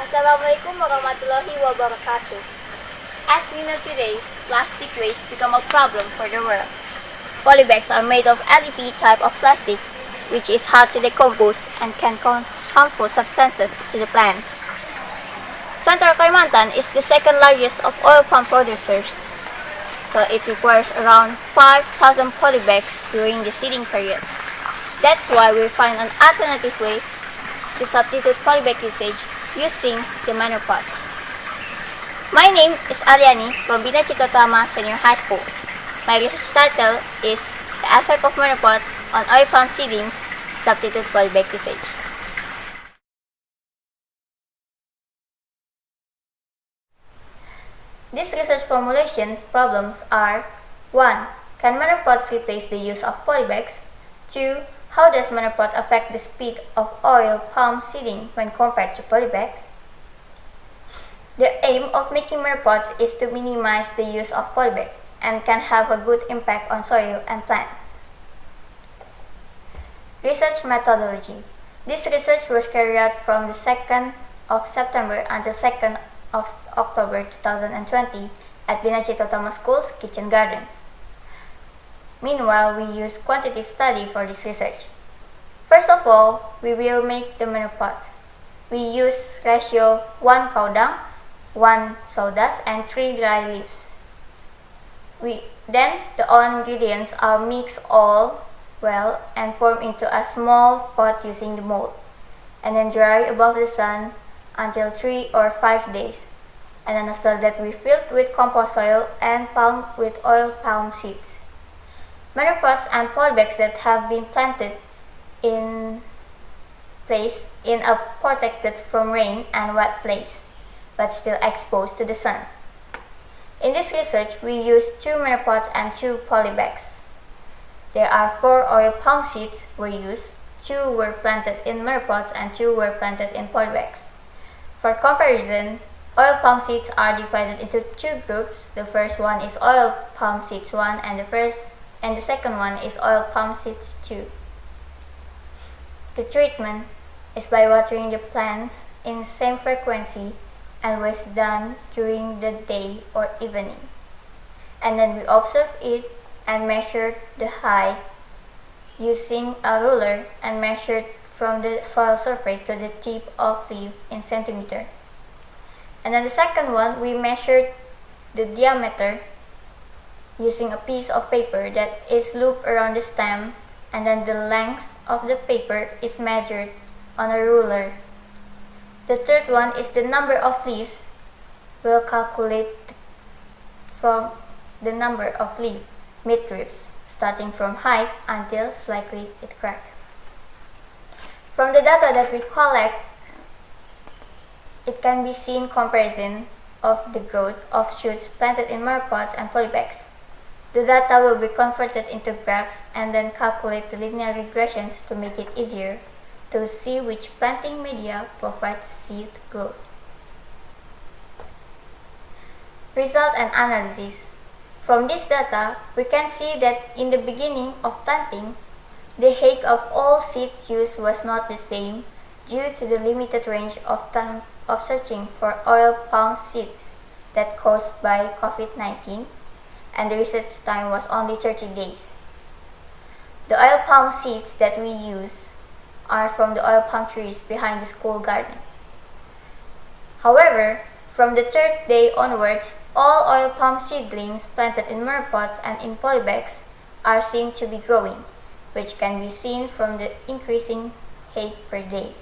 Assalamualaikum warahmatullahi wabarakatuh. As we know today, plastic waste become a problem for the world. Polybags are made of LDPE type of plastic, which is hard to decompose and can cause harmful substances to the plants. Central Kalimantan is the second largest of oil palm producers, so it requires around 5,000 polybags during the seeding period. That's why we find an alternative way to substitute polybag usage using the manure pots. My name is Aliani from Bina Citotama Senior High School. My research title is The Effect of Manure Pot on Oil Palm Seedings, Substitute Polybag Usage. These research formulations problems are 1. Can manure pots replace the use of polybags? 2. How does manure pot affect the speed of oil palm seeding when compared to polybags? The aim of making manure pots is to minimize the use of polybag and can have a good impact on soil and plants. Research methodology. This research was carried out from the 2nd of September until 2nd of October 2020 at Bina Citotama School's kitchen garden. Meanwhile, we use quantitative study for this research. First of all, we will make the manure pots. We use ratio 1 cow dung, 1 sawdust, and 3 dry leaves. Then the all ingredients are mixed all well and form into a small pot using the mold, and then dry above the sun until 3 or 5 days. And then after that we filled with compost soil and palm with oil palm seeds. Manure pots and polybags that have been planted in place in a protected from rain and wet place, but still exposed to the sun. In this research, we used 2 manure pots and 2 polybags. There are 4 oil palm seeds were used, 2 were planted in manure pots and 2 were planted in polybags. For comparison, oil palm seeds are divided into 2 groups. The first one is oil palm seeds 1 and the second one is oil palm seeds 2. The treatment is by watering the plants in same frequency and was done during the day or evening. And then we observe it and measured the height using a ruler and measured from the soil surface to the tip of leaf in centimeter. And then the second one, we measured the diameter using a piece of paper that is looped around the stem, and then the length of the paper is measured on a ruler. The third one is the number of leaves. We'll calculate from the number of leaf midribs, starting from height until slightly it cracks. From the data that we collect, it can be seen comparison of the growth of shoots planted in manure pots and polybags. The data will be converted into graphs and then calculate the linear regressions to make it easier to see which planting media provides seed growth. Result and analysis. From this data, we can see that in the beginning of planting, the height of all seed used was not the same due to the limited range of time of searching for oil palm seeds that caused by COVID-19, and the research time was only 30 days. The oil palm seeds that we use are from the oil palm trees behind the school garden. However, from the 3rd day onwards, all oil palm seedlings planted in manure pots and in polybags are seen to be growing, which can be seen from the increasing height per day.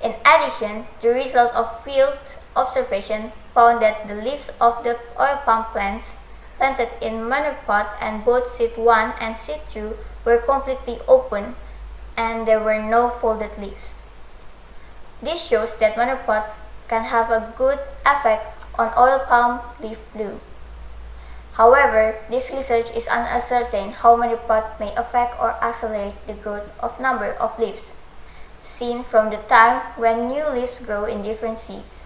In addition, the result of field observation found that the leaves of the oil palm plants planted in manure pot and both seed 1 and seed 2 were completely open and there were no folded leaves. This shows that manure pots can have a good effect on oil palm leaf bloom. However, this research is uncertain how manure pot may affect or accelerate the growth of number of leaves, seen from the time when new leaves grow in different seeds.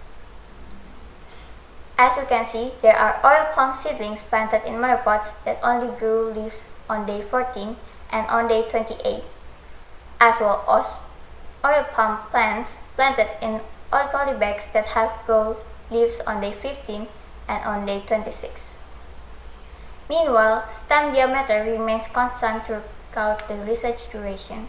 As you can see, there are oil palm seedlings planted in manure pots that only grew leaves on day 14 and on day 28, as well as oil palm plants planted in all polybags that have grown leaves on day 15 and on day 26. Meanwhile, stem diameter remains constant throughout the research duration.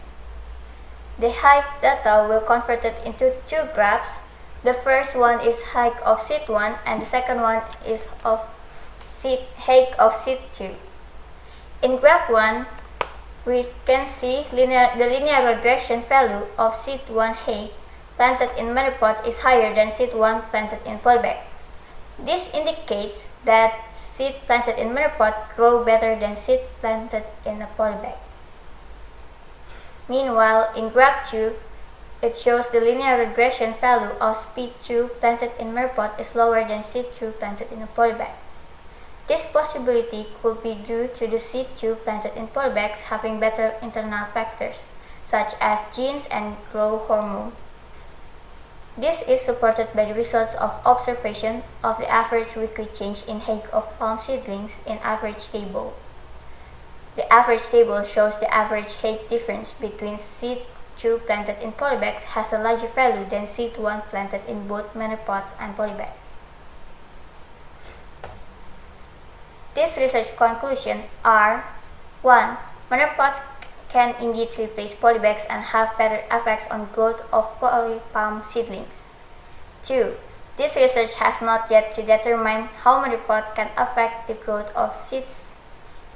The height data will converted into two graphs. The first one is height of seed 1 and the second one is of height of seed 2. In graph 1, we can see the linear regression value of seed 1 hay planted in manure pots is higher than seed 1 planted in polybag. This indicates that seed planted in manure pot grow better than seed planted in a polybag. Meanwhile, in graph 2, it shows the linear regression value of seed 2 planted in manure pot is lower than seed 2 planted in a polybag. This possibility could be due to the seed 2 planted in polybags having better internal factors, such as genes and growth hormone. This is supported by the results of observation of the average weekly change in height of palm seedlings in average table. The average table shows the average height difference between seed 2 planted in polybags has a larger value than seed 1 planted in both manure pots and polybag. These research conclusions are: 1. Manure pots can indeed replace polybags and have better effects on growth of polypalm seedlings. 2. This research has not yet to determine how manure pot can affect the growth of seeds.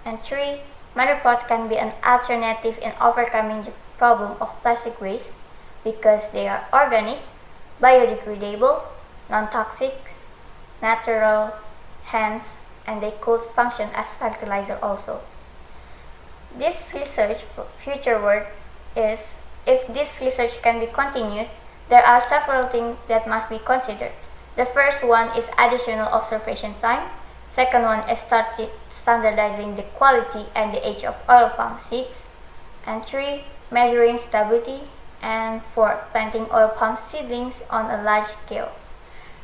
And 3. Manure pots can be an alternative in overcoming the problem of plastic waste because they are organic, biodegradable, non-toxic, natural, hence, and they could function as fertilizer also. This research future work is, if this research can be continued, there are several things that must be considered. The first one is additional observation time. Second one is standardizing the quality and the age of oil palm seeds. And 3, measuring stability. And 4, planting oil palm seedlings on a large scale.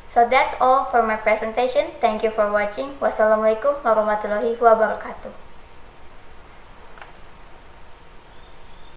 So that's all for my presentation. Thank you for watching. Wassalamualaikum warahmatullahi wabarakatuh.